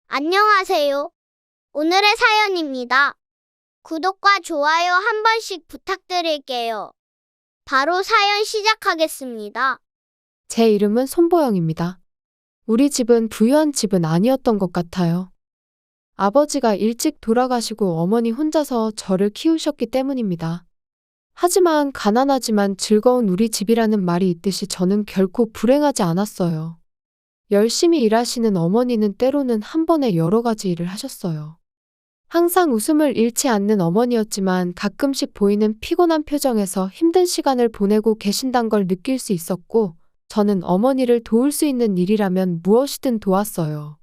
안녕하세요. 오늘의 사연입니다. 구독과 좋아요 한 번씩 부탁드릴게요. 바로 사연 시작하겠습니다. 제 이름은 손보영입니다. 우리 집은 부유한 집은 아니었던 것 같아요. 아버지가 일찍 돌아가시고 어머니 혼자서 저를 키우셨기 때문입니다. 하지만 가난하지만 즐거운 우리 집이라는 말이 있듯이 저는 결코 불행하지 않았어요. 열심히 일하시는 어머니는 때로는 한 번에 여러 가지 일을 하셨어요. 항상 웃음을 잃지 않는 어머니였지만 가끔씩 보이는 피곤한 표정에서 힘든 시간을 보내고 계신단 걸 느낄 수 있었고, 저는 어머니를 도울 수 있는 일이라면 무엇이든 도왔어요.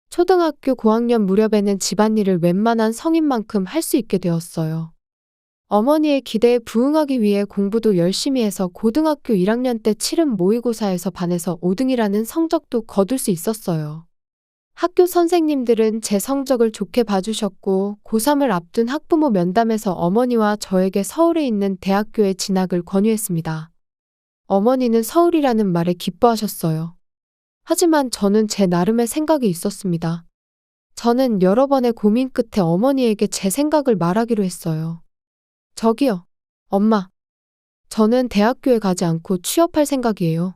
초등학교 고학년 무렵에는 집안일을 웬만한 성인만큼 할 수 있게 되었어요. 어머니의 기대에 부응하기 위해 공부도 열심히 해서 고등학교 1학년 때 치른 모의고사에서 반에서 5등이라는 성적도 거둘 수 있었어요. 학교 선생님들은 제 성적을 좋게 봐주셨고, 고3을 앞둔 학부모 면담에서 어머니와 저에게 서울에 있는 대학교에 진학을 권유했습니다. 어머니는 서울이라는 말에 기뻐하셨어요. 하지만 저는 제 나름의 생각이 있었습니다. 저는 여러 번의 고민 끝에 어머니에게 제 생각을 말하기로 했어요. 저기요, 엄마. 저는 대학교에 가지 않고 취업할 생각이에요.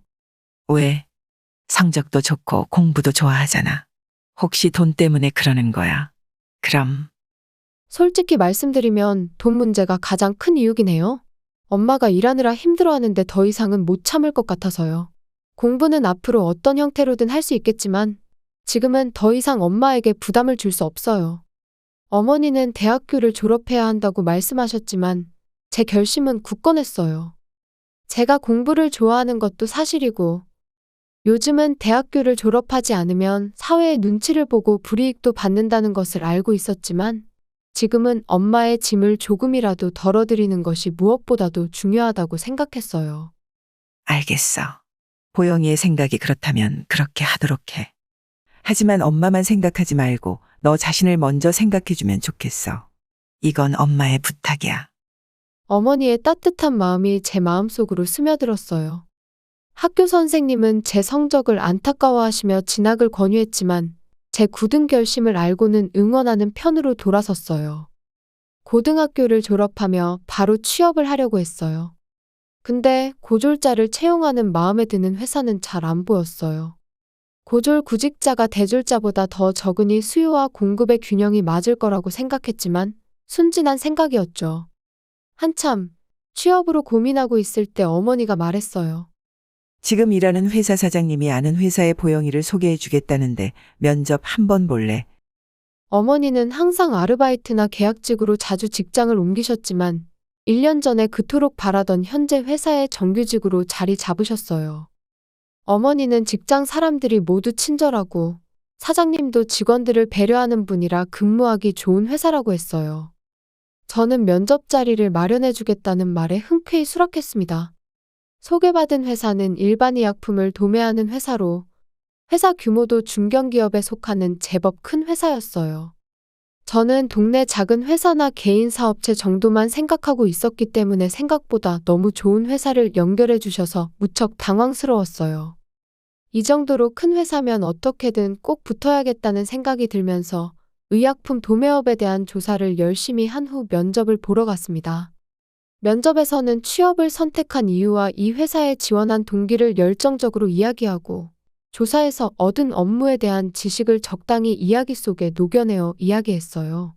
왜? 성적도 좋고 공부도 좋아하잖아. 혹시 돈 때문에 그러는 거야? 그럼 솔직히 말씀드리면 돈 문제가 가장 큰 이유긴 해요. 엄마가 일하느라 힘들어하는데 더 이상은 못 참을 것 같아서요. 공부는 앞으로 어떤 형태로든 할 수 있겠지만 지금은 더 이상 엄마에게 부담을 줄 수 없어요. 어머니는 대학교를 졸업해야 한다고 말씀하셨지만 제 결심은 굳건했어요. 제가 공부를 좋아하는 것도 사실이고, 요즘은 대학교를 졸업하지 않으면 사회의 눈치를 보고 불이익도 받는다는 것을 알고 있었지만, 지금은 엄마의 짐을 조금이라도 덜어드리는 것이 무엇보다도 중요하다고 생각했어요. 알겠어. 보영이의 생각이 그렇다면 그렇게 하도록 해. 하지만 엄마만 생각하지 말고 너 자신을 먼저 생각해주면 좋겠어. 이건 엄마의 부탁이야. 어머니의 따뜻한 마음이 제 마음속으로 스며들었어요. 학교 선생님은 제 성적을 안타까워하시며 진학을 권유했지만 제 굳은 결심을 알고는 응원하는 편으로 돌아섰어요. 고등학교를 졸업하며 바로 취업을 하려고 했어요. 근데 고졸자를 채용하는 마음에 드는 회사는 잘 안 보였어요. 고졸 구직자가 대졸자보다 더 적으니 수요와 공급의 균형이 맞을 거라고 생각했지만 순진한 생각이었죠. 한참 취업으로 고민하고 있을 때 어머니가 말했어요. 지금 일하는 회사 사장님이 아는 회사에 보영이를 소개해 주겠다는데 면접 한번 볼래? 어머니는 항상 아르바이트나 계약직으로 자주 직장을 옮기셨지만 1년 전에 그토록 바라던 현재 회사의 정규직으로 자리 잡으셨어요. 어머니는 직장 사람들이 모두 친절하고 사장님도 직원들을 배려하는 분이라 근무하기 좋은 회사라고 했어요. 저는 면접 자리를 마련해 주겠다는 말에 흔쾌히 수락했습니다. 소개받은 회사는 일반 의약품을 도매하는 회사로 회사 규모도 중견기업에 속하는 제법 큰 회사였어요. 저는 동네 작은 회사나 개인 사업체 정도만 생각하고 있었기 때문에 생각보다 너무 좋은 회사를 연결해 주셔서 무척 당황스러웠어요. 이 정도로 큰 회사면 어떻게든 꼭 붙어야겠다는 생각이 들면서 의약품 도매업에 대한 조사를 열심히 한 후 면접을 보러 갔습니다. 면접에서는 취업을 선택한 이유와 이 회사에 지원한 동기를 열정적으로 이야기하고 조사에서 얻은 업무에 대한 지식을 적당히 이야기 속에 녹여내어 이야기했어요.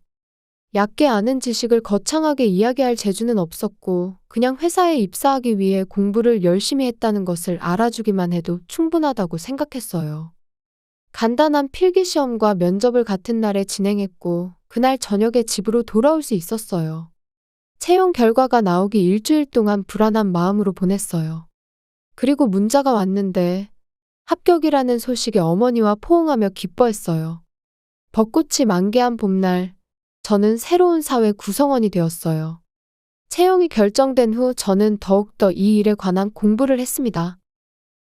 얕게 아는 지식을 거창하게 이야기할 재주는 없었고 그냥 회사에 입사하기 위해 공부를 열심히 했다는 것을 알아주기만 해도 충분하다고 생각했어요. 간단한 필기시험과 면접을 같은 날에 진행했고 그날 저녁에 집으로 돌아올 수 있었어요. 채용 결과가 나오기 일주일 동안 불안한 마음으로 보냈어요. 그리고 문자가 왔는데 합격이라는 소식에 어머니와 포옹하며 기뻐했어요. 벚꽃이 만개한 봄날, 저는 새로운 사회 구성원이 되었어요. 채용이 결정된 후 저는 더욱더 이 일에 관한 공부를 했습니다.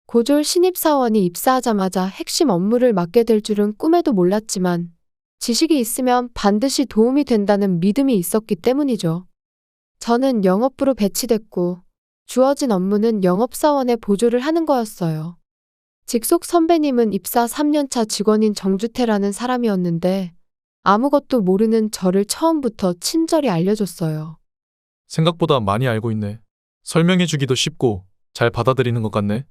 고졸 신입사원이 입사하자마자 핵심 업무를 맡게 될 줄은 꿈에도 몰랐지만 지식이 있으면 반드시 도움이 된다는 믿음이 있었기 때문이죠. 저는 영업부로 배치됐고 주어진 업무는 영업사원의 보조를 하는 거였어요. 직속 선배님은 입사 3년차 직원인 정주태라는 사람이었는데 아무것도 모르는 저를 처음부터 친절히 알려줬어요. 생각보다 많이 알고 있네. 설명해주기도 쉽고 잘 받아들이는 것 같네.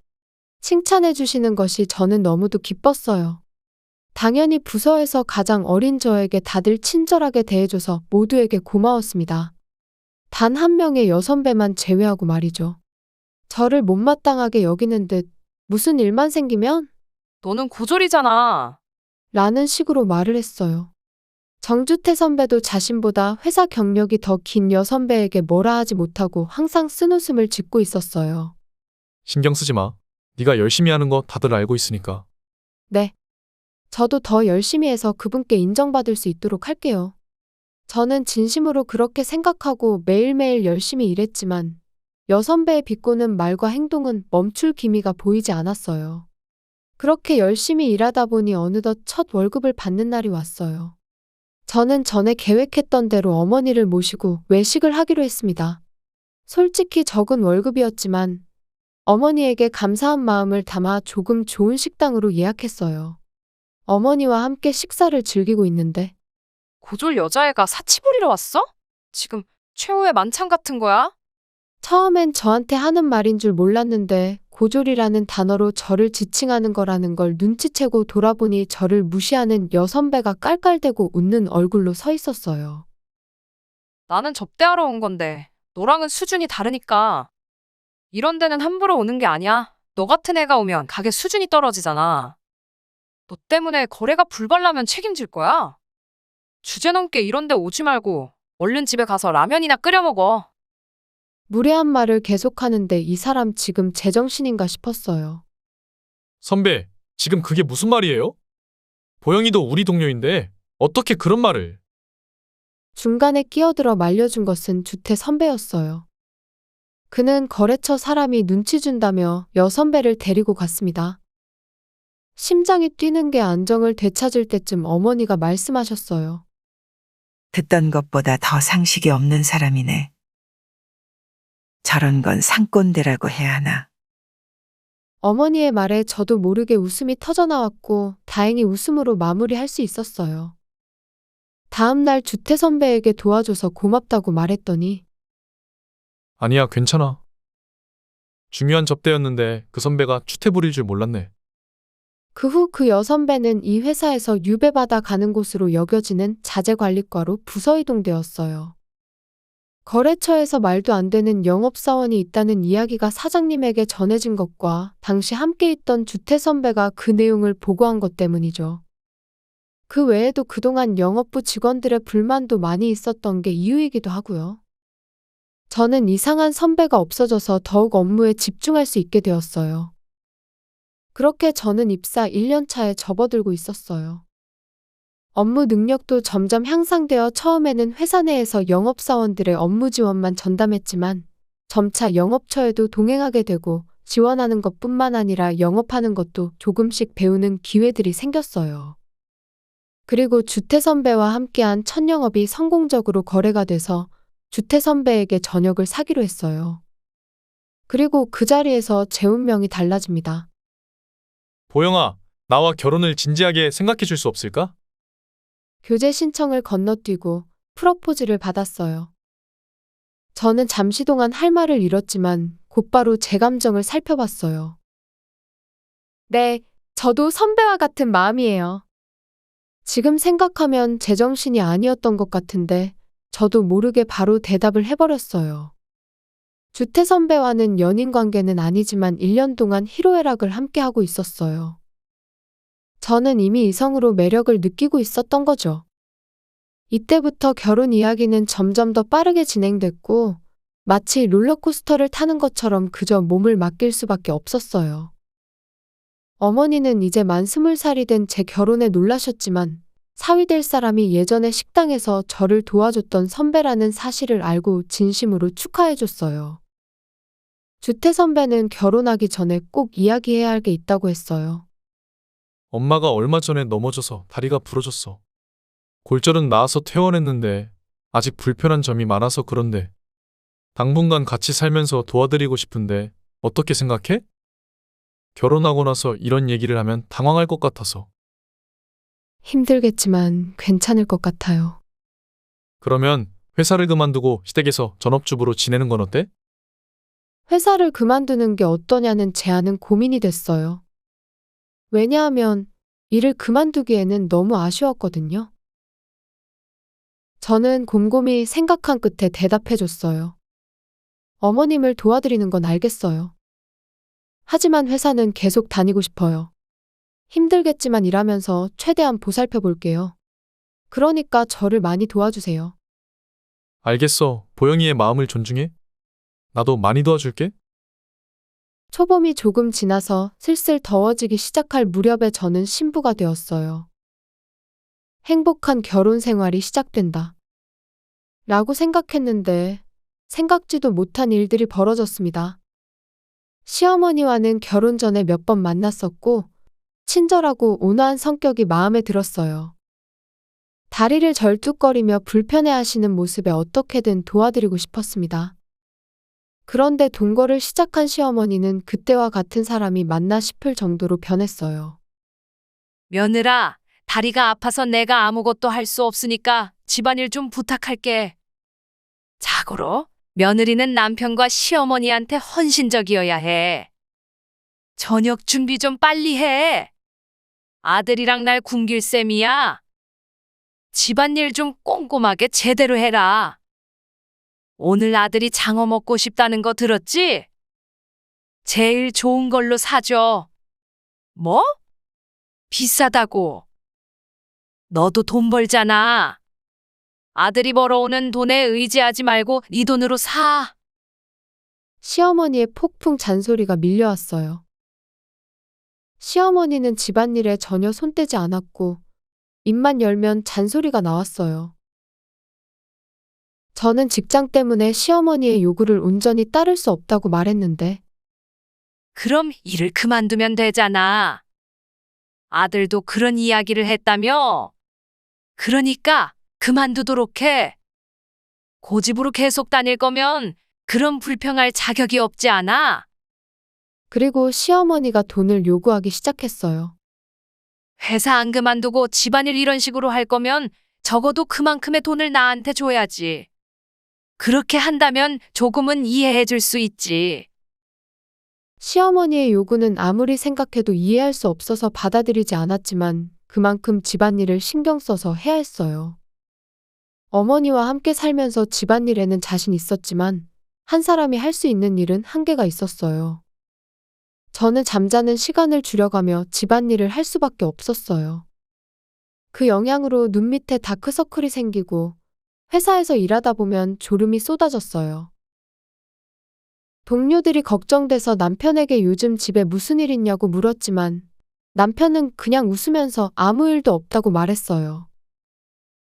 칭찬해 주시는 것이 저는 너무도 기뻤어요. 당연히 부서에서 가장 어린 저에게 다들 친절하게 대해줘서 모두에게 고마웠습니다. 단 한 명의 여선배만 제외하고 말이죠. 저를 못마땅하게 여기는 듯 무슨 일만 생기면? 너는 고졸이잖아. 라는 식으로 말을 했어요. 정주태 선배도 자신보다 회사 경력이 더 긴 여선배에게 뭐라 하지 못하고 항상 쓴웃음을 짓고 있었어요. 신경 쓰지 마. 네가 열심히 하는 거 다들 알고 있으니까. 네. 저도 더 열심히 해서 그분께 인정받을 수 있도록 할게요. 저는 진심으로 그렇게 생각하고 매일매일 열심히 일했지만 여선배의 비꼬는 말과 행동은 멈출 기미가 보이지 않았어요. 그렇게 열심히 일하다 보니 어느덧 첫 월급을 받는 날이 왔어요. 저는 전에 계획했던 대로 어머니를 모시고 외식을 하기로 했습니다. 솔직히 적은 월급이었지만 어머니에게 감사한 마음을 담아 조금 좋은 식당으로 예약했어요. 어머니와 함께 식사를 즐기고 있는데 고졸 여자애가 사치 부리러 왔어? 지금 최후의 만찬 같은 거야? 처음엔 저한테 하는 말인 줄 몰랐는데 고졸이라는 단어로 저를 지칭하는 거라는 걸 눈치채고 돌아보니 저를 무시하는 여선배가 깔깔대고 웃는 얼굴로 서 있었어요. 나는 접대하러 온 건데 너랑은 수준이 다르니까. 이런 데는 함부로 오는 게 아니야. 너 같은 애가 오면 가게 수준이 떨어지잖아. 너 때문에 거래가 불발나면 책임질 거야. 주제넘게 이런 데 오지 말고 얼른 집에 가서 라면이나 끓여 먹어. 무례한 말을 계속하는데 이 사람 지금 제정신인가 싶었어요. 선배, 지금 그게 무슨 말이에요? 보영이도 우리 동료인데 어떻게 그런 말을? 중간에 끼어들어 말려준 것은 주태 선배였어요. 그는 거래처 사람이 눈치 준다며 여선배를 데리고 갔습니다. 심장이 뛰는 게 안정을 되찾을 때쯤 어머니가 말씀하셨어요. 듣던 것보다 더 상식이 없는 사람이네. 저런 건 상꼰대라고 해야 하나. 어머니의 말에 저도 모르게 웃음이 터져나왔고 다행히 웃음으로 마무리할 수 있었어요. 다음 날 주태 선배에게 도와줘서 고맙다고 말했더니 아니야, 괜찮아. 중요한 접대였는데 그 선배가 추태 부릴 줄 몰랐네. 그 후 그 여선배는 이 회사에서 유배받아 가는 곳으로 여겨지는 자재관리과로 부서 이동되었어요. 거래처에서 말도 안 되는 영업사원이 있다는 이야기가 사장님에게 전해진 것과 당시 함께 있던 주태 선배가 그 내용을 보고한 것 때문이죠. 그 외에도 그동안 영업부 직원들의 불만도 많이 있었던 게 이유이기도 하고요. 저는 이상한 선배가 없어져서 더욱 업무에 집중할 수 있게 되었어요. 그렇게 저는 입사 1년 차에 접어들고 있었어요. 업무 능력도 점점 향상되어 처음에는 회사 내에서 영업사원들의 업무 지원만 전담했지만 점차 영업처에도 동행하게 되고 지원하는 것뿐만 아니라 영업하는 것도 조금씩 배우는 기회들이 생겼어요. 그리고 주태 선배와 함께한 첫 영업이 성공적으로 거래가 돼서 주태 선배에게 저녁을 사기로 했어요. 그리고 그 자리에서 제 운명이 달라집니다. 보영아, 나와 결혼을 진지하게 생각해 줄 수 없을까? 교제 신청을 건너뛰고 프러포즈를 받았어요. 저는 잠시 동안 할 말을 잃었지만 곧바로 제 감정을 살펴봤어요. 네, 저도 선배와 같은 마음이에요. 지금 생각하면 제정신이 아니었던 것 같은데 저도 모르게 바로 대답을 해버렸어요. 주태 선배와는 연인 관계는 아니지만 1년 동안 희로애락을 함께하고 있었어요. 저는 이미 이성으로 매력을 느끼고 있었던 거죠. 이때부터 결혼 이야기는 점점 더 빠르게 진행됐고 마치 롤러코스터를 타는 것처럼 그저 몸을 맡길 수밖에 없었어요. 어머니는 이제 만 20살이 된 제 결혼에 놀라셨지만 사위 될 사람이 예전에 식당에서 저를 도와줬던 선배라는 사실을 알고 진심으로 축하해줬어요. 주태 선배는 결혼하기 전에 꼭 이야기해야 할 게 있다고 했어요. 엄마가 얼마 전에 넘어져서 다리가 부러졌어. 골절은 나아서 퇴원했는데 아직 불편한 점이 많아서 그런데 당분간 같이 살면서 도와드리고 싶은데 어떻게 생각해? 결혼하고 나서 이런 얘기를 하면 당황할 것 같아서. 힘들겠지만 괜찮을 것 같아요. 그러면 회사를 그만두고 시댁에서 전업주부로 지내는 건 어때? 회사를 그만두는 게 어떠냐는 제안은 고민이 됐어요. 왜냐하면 일을 그만두기에는 너무 아쉬웠거든요. 저는 곰곰이 생각한 끝에 대답해줬어요. 어머님을 도와드리는 건 알겠어요. 하지만 회사는 계속 다니고 싶어요. 힘들겠지만 일하면서 최대한 보살펴 볼게요. 그러니까 저를 많이 도와주세요. 알겠어. 보영이의 마음을 존중해. 나도 많이 도와줄게. 초봄이 조금 지나서 슬슬 더워지기 시작할 무렵에 저는 신부가 되었어요. 행복한 결혼 생활이 시작된다. 라고 생각했는데 생각지도 못한 일들이 벌어졌습니다. 시어머니와는 결혼 전에 몇 번 만났었고 친절하고 온화한 성격이 마음에 들었어요. 다리를 절뚝거리며 불편해하시는 모습에 어떻게든 도와드리고 싶었습니다. 그런데 동거를 시작한 시어머니는 그때와 같은 사람이 맞나 싶을 정도로 변했어요. 며느라, 다리가 아파서 내가 아무것도 할 수 없으니까 집안일 좀 부탁할게. 자고로 며느리는 남편과 시어머니한테 헌신적이어야 해. 저녁 준비 좀 빨리 해. 아들이랑 날 굶길 셈이야. 집안일 좀 꼼꼼하게 제대로 해라. 오늘 아들이 장어 먹고 싶다는 거 들었지? 제일 좋은 걸로 사줘. 뭐? 비싸다고. 너도 돈 벌잖아. 아들이 벌어오는 돈에 의지하지 말고 네 돈으로 사. 시어머니의 폭풍 잔소리가 밀려왔어요. 시어머니는 집안일에 전혀 손대지 않았고 입만 열면 잔소리가 나왔어요. 저는 직장 때문에 시어머니의 요구를 온전히 따를 수 없다고 말했는데 그럼 일을 그만두면 되잖아. 아들도 그런 이야기를 했다며? 그러니까 그만두도록 해. 고집으로 계속 다닐 거면 그런 불평할 자격이 없지 않아? 그리고 시어머니가 돈을 요구하기 시작했어요. 회사 안 그만두고 집안일 이런 식으로 할 거면 적어도 그만큼의 돈을 나한테 줘야지. 그렇게 한다면 조금은 이해해 줄 수 있지. 시어머니의 요구는 아무리 생각해도 이해할 수 없어서 받아들이지 않았지만 그만큼 집안일을 신경 써서 해야 했어요. 어머니와 함께 살면서 집안일에는 자신 있었지만 한 사람이 할 수 있는 일은 한계가 있었어요. 저는 잠자는 시간을 줄여가며 집안일을 할 수밖에 없었어요. 그 영향으로 눈 밑에 다크서클이 생기고 회사에서 일하다 보면 졸음이 쏟아졌어요. 동료들이 걱정돼서 남편에게 요즘 집에 무슨 일 있냐고 물었지만 남편은 그냥 웃으면서 아무 일도 없다고 말했어요.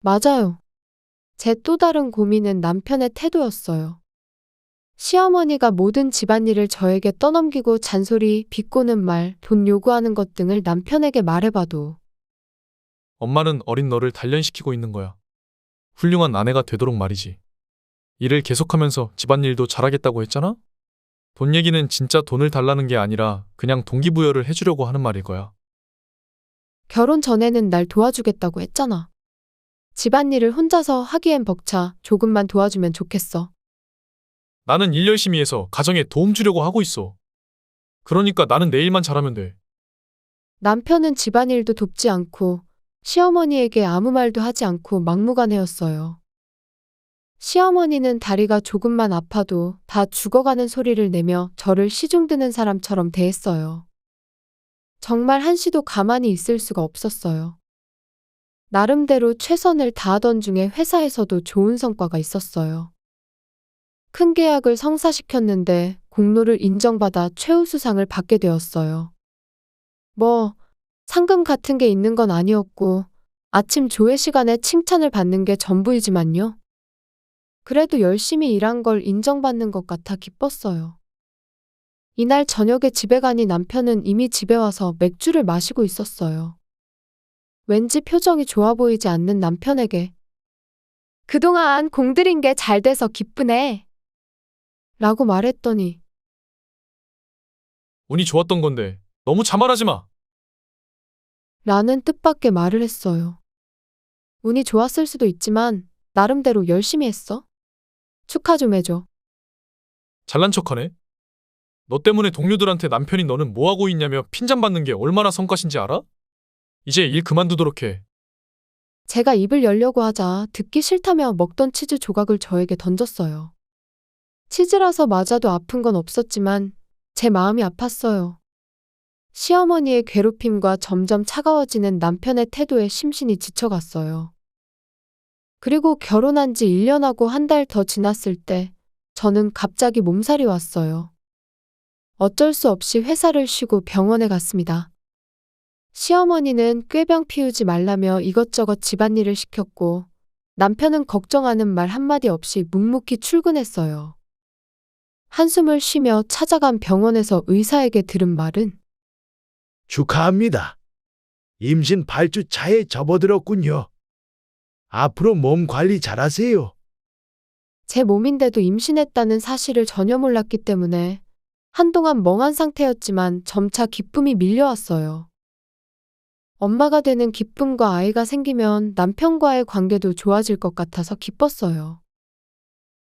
맞아요. 제 또 다른 고민은 남편의 태도였어요. 시어머니가 모든 집안일을 저에게 떠넘기고 잔소리, 비꼬는 말, 돈 요구하는 것 등을 남편에게 말해봐도 엄마는 어린 너를 단련시키고 있는 거야. 훌륭한 아내가 되도록 말이지. 일을 계속하면서 집안일도 잘하겠다고 했잖아? 돈 얘기는 진짜 돈을 달라는 게 아니라 그냥 동기부여를 해주려고 하는 말일 거야. 결혼 전에는 날 도와주겠다고 했잖아. 집안일을 혼자서 하기엔 벅차. 조금만 도와주면 좋겠어. 나는 일 열심히 해서 가정에 도움 주려고 하고 있어. 그러니까 나는 내 일만 잘하면 돼. 남편은 집안일도 돕지 않고 시어머니에게 아무 말도 하지 않고 막무가내였어요. 시어머니는 다리가 조금만 아파도 다 죽어가는 소리를 내며 저를 시중드는 사람처럼 대했어요. 정말 한시도 가만히 있을 수가 없었어요. 나름대로 최선을 다하던 중에 회사에서도 좋은 성과가 있었어요. 큰 계약을 성사시켰는데 공로를 인정받아 최우수상을 받게 되었어요. 상금 같은 게 있는 건 아니었고 아침 조회 시간에 칭찬을 받는 게 전부이지만요. 그래도 열심히 일한 걸 인정받는 것 같아 기뻤어요. 이날 저녁에 집에 가니 남편은 이미 집에 와서 맥주를 마시고 있었어요. 왠지 표정이 좋아 보이지 않는 남편에게 그동안 공들인 게 잘 돼서 기쁘네. 라고 말했더니 운이 좋았던 건데 너무 자만하지 마. 라는 뜻밖의 말을 했어요. 운이 좋았을 수도 있지만 나름대로 열심히 했어. 축하 좀 해줘. 잘난 척하네. 너 때문에 동료들한테 남편이 너는 뭐하고 있냐며 핀잔받는 게 얼마나 성과신지 알아? 이제 일 그만두도록 해. 제가 입을 열려고 하자 듣기 싫다며 먹던 치즈 조각을 저에게 던졌어요. 치즈라서 맞아도 아픈 건 없었지만 제 마음이 아팠어요. 시어머니의 괴롭힘과 점점 차가워지는 남편의 태도에 심신이 지쳐갔어요. 그리고 결혼한 지 1년하고 한 달 더 지났을 때 저는 갑자기 몸살이 왔어요. 어쩔 수 없이 회사를 쉬고 병원에 갔습니다. 시어머니는 꾀병 피우지 말라며 이것저것 집안일을 시켰고 남편은 걱정하는 말 한마디 없이 묵묵히 출근했어요. 한숨을 쉬며 찾아간 병원에서 의사에게 들은 말은 축하합니다. 임신 8주 차에 접어들었군요. 앞으로 몸 관리 잘하세요. 제 몸인데도 임신했다는 사실을 전혀 몰랐기 때문에 한동안 멍한 상태였지만 점차 기쁨이 밀려왔어요. 엄마가 되는 기쁨과 아이가 생기면 남편과의 관계도 좋아질 것 같아서 기뻤어요.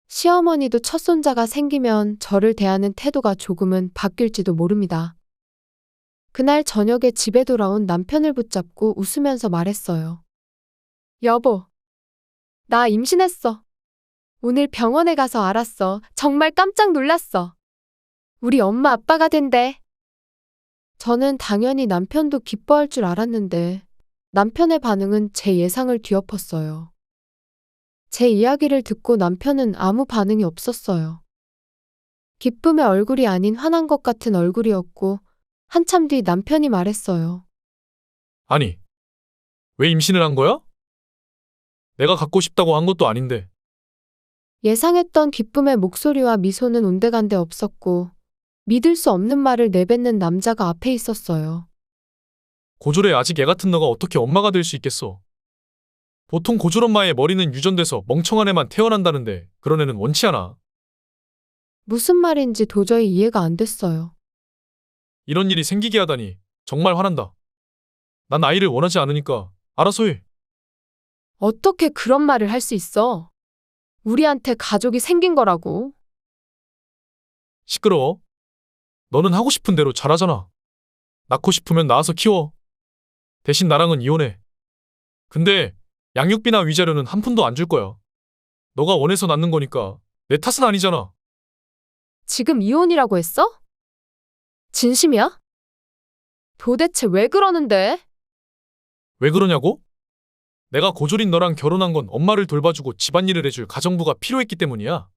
시어머니도 첫 손자가 생기면 저를 대하는 태도가 조금은 바뀔지도 모릅니다. 그날 저녁에 집에 돌아온 남편을 붙잡고 웃으면서 말했어요. 여보, 나 임신했어. 오늘 병원에 가서 알았어. 정말 깜짝 놀랐어. 우리 엄마 아빠가 된대. 저는 당연히 남편도 기뻐할 줄 알았는데 남편의 반응은 제 예상을 뒤엎었어요. 제 이야기를 듣고 남편은 아무 반응이 없었어요. 기쁨의 얼굴이 아닌 화난 것 같은 얼굴이었고 한참 뒤 남편이 말했어요. 아니, 왜 임신을 한 거야? 내가 갖고 싶다고 한 것도 아닌데. 예상했던 기쁨의 목소리와 미소는 온데간데 없었고 믿을 수 없는 말을 내뱉는 남자가 앞에 있었어요. 고졸에 아직 애 같은 너가 어떻게 엄마가 될 수 있겠어? 보통 고졸 엄마의 머리는 유전돼서 멍청한 애만 태어난다는데 그런 애는 원치 않아. 무슨 말인지 도저히 이해가 안 됐어요. 이런 일이 생기게 하다니 정말 화난다. 난 아이를 원하지 않으니까 알아서 해. 어떻게 그런 말을 할 수 있어? 우리한테 가족이 생긴 거라고. 시끄러워. 너는 하고 싶은 대로 잘하잖아. 낳고 싶으면 낳아서 키워. 대신 나랑은 이혼해. 근데 양육비나 위자료는 한 푼도 안 줄 거야. 너가 원해서 낳는 거니까 내 탓은 아니잖아. 지금 이혼이라고 했어? 진심이야? 도대체 왜 그러는데? 왜 그러냐고? 내가 고졸인 너랑 결혼한 건 엄마를 돌봐주고 집안일을 해줄 가정부가 필요했기 때문이야.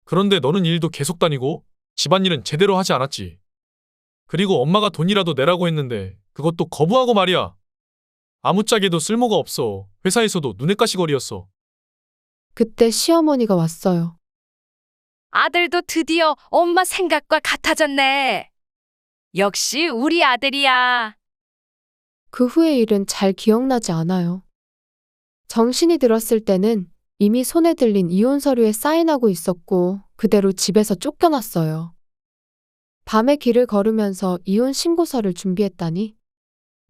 그런데 너는 일도 계속 다니고 집안일은 제대로 하지 않았지. 그리고 엄마가 돈이라도 내라고 했는데 그것도 거부하고 말이야. 아무짝에도 쓸모가 없어. 회사에서도 눈엣 가시거리였어. 그때 시어머니가 왔어요. 아들도 드디어 엄마 생각과 같아졌네. 역시 우리 아들이야. 그 후의 일은 잘 기억나지 않아요. 정신이 들었을 때는 이미 손에 들린 이혼 서류에 사인하고 있었고 그대로 집에서 쫓겨났어요. 밤에 길을 걸으면서 이혼 신고서를 준비했다니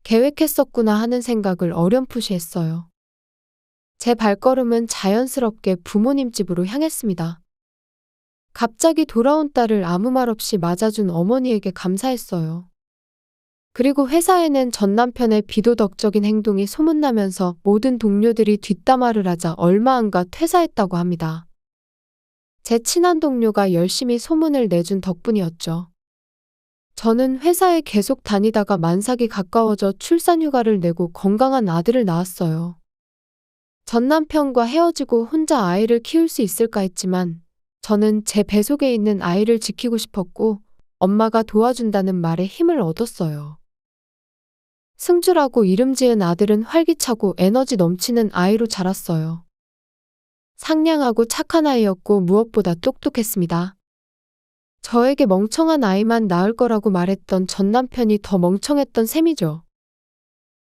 계획했었구나 하는 생각을 어렴풋이 했어요. 제 발걸음은 자연스럽게 부모님 집으로 향했습니다. 갑자기 돌아온 딸을 아무 말 없이 맞아준 어머니에게 감사했어요. 그리고 회사에는 전 남편의 비도덕적인 행동이 소문나면서 모든 동료들이 뒷담화를 하자 얼마 안가 퇴사했다고 합니다. 제 친한 동료가 열심히 소문을 내준 덕분이었죠. 저는 회사에 계속 다니다가 만삭이 가까워져 출산휴가를 내고 건강한 아들을 낳았어요. 전 남편과 헤어지고 혼자 아이를 키울 수 있을까 했지만 저는 제 뱃속에 있는 아이를 지키고 싶었고 엄마가 도와준다는 말에 힘을 얻었어요. 승주라고 이름 지은 아들은 활기차고 에너지 넘치는 아이로 자랐어요. 상냥하고 착한 아이였고 무엇보다 똑똑했습니다. 저에게 멍청한 아이만 낳을 거라고 말했던 전 남편이 더 멍청했던 셈이죠.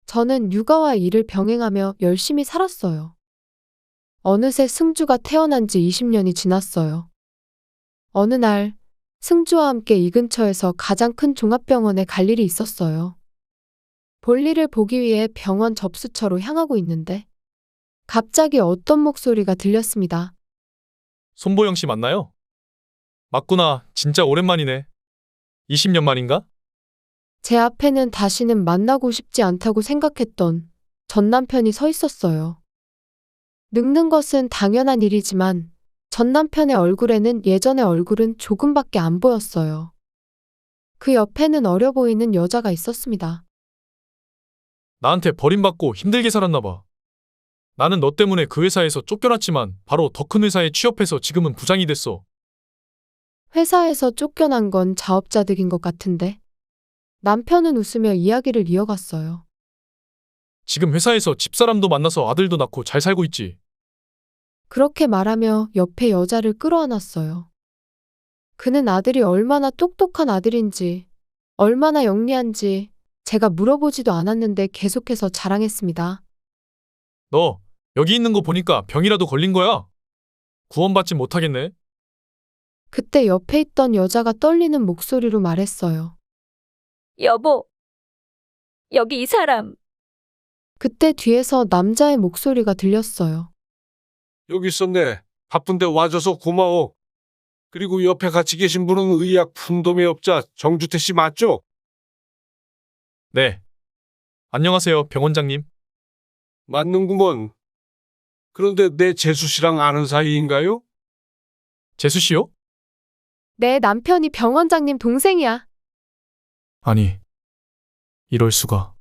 저는 육아와 일을 병행하며 열심히 살았어요. 어느새 승주가 태어난 지 20년이 지났어요. 어느 날 승주와 함께 이 근처에서 가장 큰 종합병원에 갈 일이 있었어요. 볼일을 보기 위해 병원 접수처로 향하고 있는데 갑자기 어떤 목소리가 들렸습니다. 손보영 씨 맞나요? 맞구나. 진짜 오랜만이네. 20년 만인가? 제 앞에는 다시는 만나고 싶지 않다고 생각했던 전 남편이 서 있었어요. 늙는 것은 당연한 일이지만 전 남편의 얼굴에는 예전의 얼굴은 조금밖에 안 보였어요. 그 옆에는 어려 보이는 여자가 있었습니다. 나한테 버림받고 힘들게 살았나 봐. 나는 너 때문에 그 회사에서 쫓겨났지만 바로 더 큰 회사에 취업해서 지금은 부장이 됐어. 회사에서 쫓겨난 건 자업자득인 것 같은데 남편은 웃으며 이야기를 이어갔어요. 지금 회사에서 집사람도 만나서 아들도 낳고 잘 살고 있지. 그렇게 말하며 옆에 여자를 끌어안았어요. 그는 아들이 얼마나 똑똑한 아들인지, 얼마나 영리한지 제가 물어보지도 않았는데 계속해서 자랑했습니다. 너 여기 있는 거 보니까 병이라도 걸린 거야? 구원받지 못하겠네. 그때 옆에 있던 여자가 떨리는 목소리로 말했어요. 여보, 여기 이 사람. 그때 뒤에서 남자의 목소리가 들렸어요. 여기 있었네. 바쁜데 와줘서 고마워. 그리고 옆에 같이 계신 분은 의약 품도매업자 정주태 씨 맞죠? 네. 안녕하세요, 병원장님. 맞는구먼. 그런데 내 재수 씨랑 아는 사이인가요? 재수 씨요? 내 남편이 병원장님 동생이야. 아니, 이럴 수가.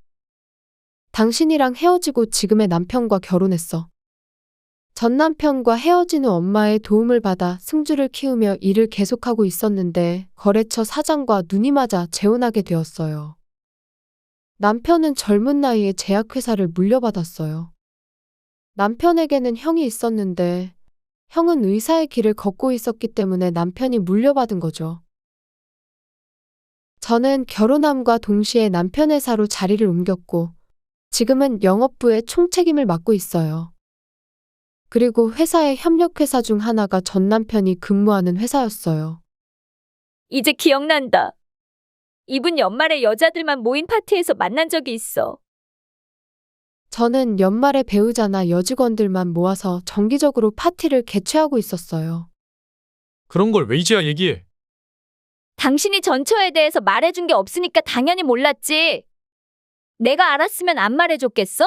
당신이랑 헤어지고 지금의 남편과 결혼했어. 전 남편과 헤어진 후 엄마의 도움을 받아 승주를 키우며 일을 계속하고 있었는데 거래처 사장과 눈이 맞아 재혼하게 되었어요. 남편은 젊은 나이에 제약회사를 물려받았어요. 남편에게는 형이 있었는데 형은 의사의 길을 걷고 있었기 때문에 남편이 물려받은 거죠. 저는 결혼함과 동시에 남편 회사로 자리를 옮겼고 지금은 영업부의 총책임을 맡고 있어요. 그리고 회사의 협력회사 중 하나가 전 남편이 근무하는 회사였어요. 이제 기억난다. 이분 연말에 여자들만 모인 파티에서 만난 적이 있어. 저는 연말에 배우자나 여직원들만 모아서 정기적으로 파티를 개최하고 있었어요. 그런 걸 왜 이제야 얘기해? 당신이 전처에 대해서 말해준 게 없으니까 당연히 몰랐지. 내가 알았으면 안 말해줬겠어?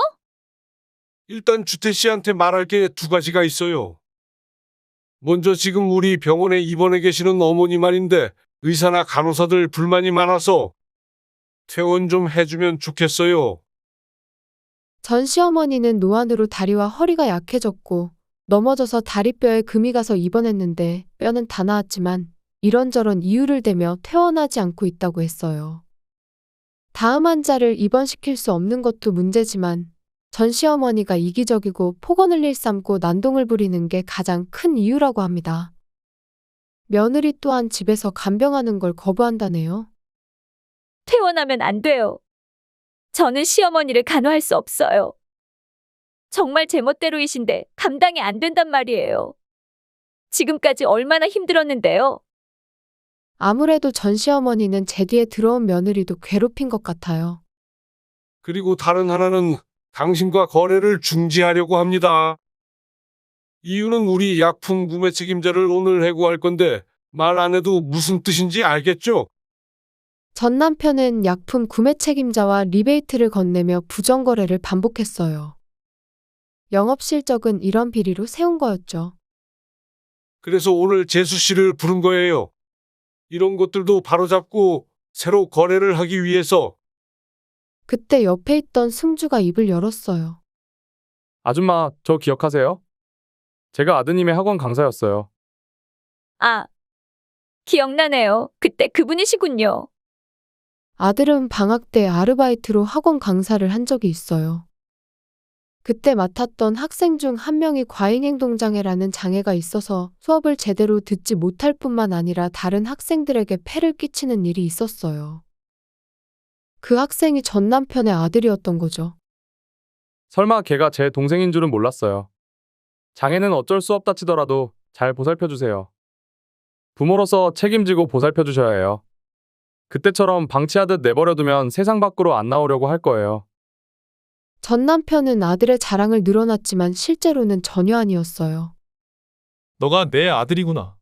일단 주태 씨한테 말할 게 두 가지가 있어요. 먼저 지금 우리 병원에 입원해 계시는 어머니 말인데 의사나 간호사들 불만이 많아서 퇴원 좀 해주면 좋겠어요. 전 시어머니는 노안으로 다리와 허리가 약해졌고 넘어져서 다리뼈에 금이 가서 입원했는데 뼈는 다 나았지만 이런저런 이유를 대며 퇴원하지 않고 있다고 했어요. 다음 환자를 입원시킬 수 없는 것도 문제지만 전 시어머니가 이기적이고 폭언을 일삼고 난동을 부리는 게 가장 큰 이유라고 합니다. 며느리 또한 집에서 간병하는 걸 거부한다네요. 퇴원하면 안 돼요. 저는 시어머니를 간호할 수 없어요. 정말 제멋대로이신데 감당이 안 된단 말이에요. 지금까지 얼마나 힘들었는데요. 아무래도 전 시어머니는 제 뒤에 들어온 며느리도 괴롭힌 것 같아요. 그리고 다른 하나는 당신과 거래를 중지하려고 합니다. 이유는 우리 약품 구매 책임자를 오늘 해고할 건데 말 안 해도 무슨 뜻인지 알겠죠? 전 남편은 약품 구매 책임자와 리베이트를 건네며 부정거래를 반복했어요. 영업 실적은 이런 비리로 세운 거였죠. 그래서 오늘 재수 씨를 부른 거예요. 이런 것들도 바로잡고 새로 거래를 하기 위해서. 그때 옆에 있던 승주가 입을 열었어요. 아줌마, 저 기억하세요? 제가 아드님의 학원 강사였어요. 아, 기억나네요. 그때 그분이시군요. 아들은 방학 때 아르바이트로 학원 강사를 한 적이 있어요. 그때 맡았던 학생 중 한 명이 과잉행동장애라는 장애가 있어서 수업을 제대로 듣지 못할 뿐만 아니라 다른 학생들에게 폐를 끼치는 일이 있었어요. 그 학생이 전 남편의 아들이었던 거죠. 설마 걔가 제 동생인 줄은 몰랐어요. 장애는 어쩔 수 없다 치더라도 잘 보살펴 주세요. 부모로서 책임지고 보살펴 주셔야 해요. 그때처럼 방치하듯 내버려두면 세상 밖으로 안 나오려고 할 거예요. 전 남편은 아들의 자랑을 늘어놨지만 실제로는 전혀 아니었어요. 너가 내 아들이구나.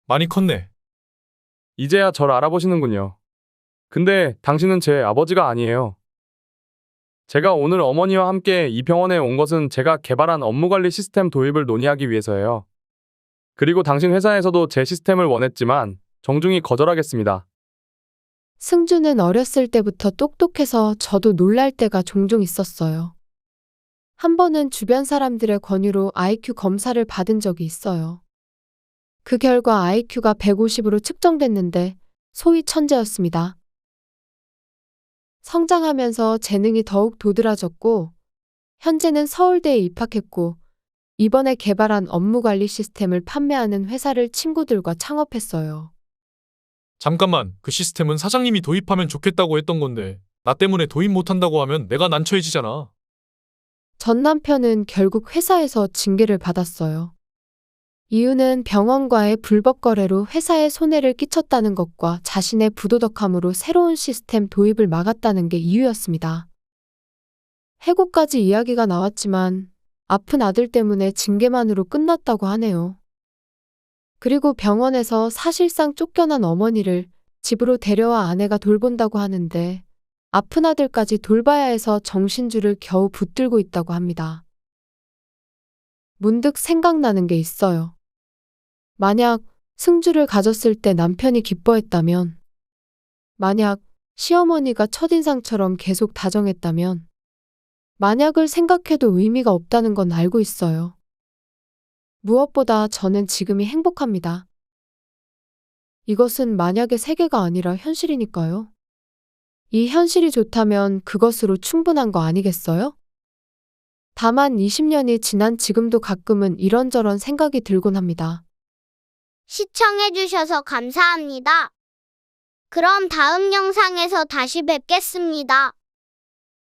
많이 컸네. 이제야 절 알아보시는군요. 근데 당신은 제 아버지가 아니에요. 제가 오늘 어머니와 함께 이 병원에 온 것은 제가 개발한 업무관리 시스템 도입을 논의하기 위해서예요. 그리고 당신 회사에서도 제 시스템을 원했지만 정중히 거절하겠습니다. 승주는 어렸을 때부터 똑똑해서 저도 놀랄 때가 종종 있었어요. 한 번은 주변 사람들의 권유로 IQ 검사를 받은 적이 있어요. 그 결과 IQ가 150으로 측정됐는데 소위 천재였습니다. 성장하면서 재능이 더욱 도드라졌고, 현재는 서울대에 입학했고, 이번에 개발한 업무관리 시스템을 판매하는 회사를 친구들과 창업했어요. 잠깐만, 그 시스템은 사장님이 도입하면 좋겠다고 했던 건데 나 때문에 도입 못한다고 하면 내가 난처해지잖아. 전 남편은 결국 회사에서 징계를 받았어요. 이유는 병원과의 불법 거래로 회사에 손해를 끼쳤다는 것과 자신의 부도덕함으로 새로운 시스템 도입을 막았다는 게 이유였습니다. 해고까지 이야기가 나왔지만 아픈 아들 때문에 징계만으로 끝났다고 하네요. 그리고 병원에서 사실상 쫓겨난 어머니를 집으로 데려와 아내가 돌본다고 하는데 아픈 아들까지 돌봐야 해서 정신줄을 겨우 붙들고 있다고 합니다. 문득 생각나는 게 있어요. 만약 승주를 가졌을 때 남편이 기뻐했다면, 만약 시어머니가 첫인상처럼 계속 다정했다면, 만약을 생각해도 의미가 없다는 건 알고 있어요. 무엇보다 저는 지금이 행복합니다. 이것은 만약의 세계가 아니라 현실이니까요. 이 현실이 좋다면 그것으로 충분한 거 아니겠어요? 다만 20년이 지난 지금도 가끔은 이런저런 생각이 들곤 합니다. 시청해주셔서 감사합니다. 그럼 다음 영상에서 다시 뵙겠습니다.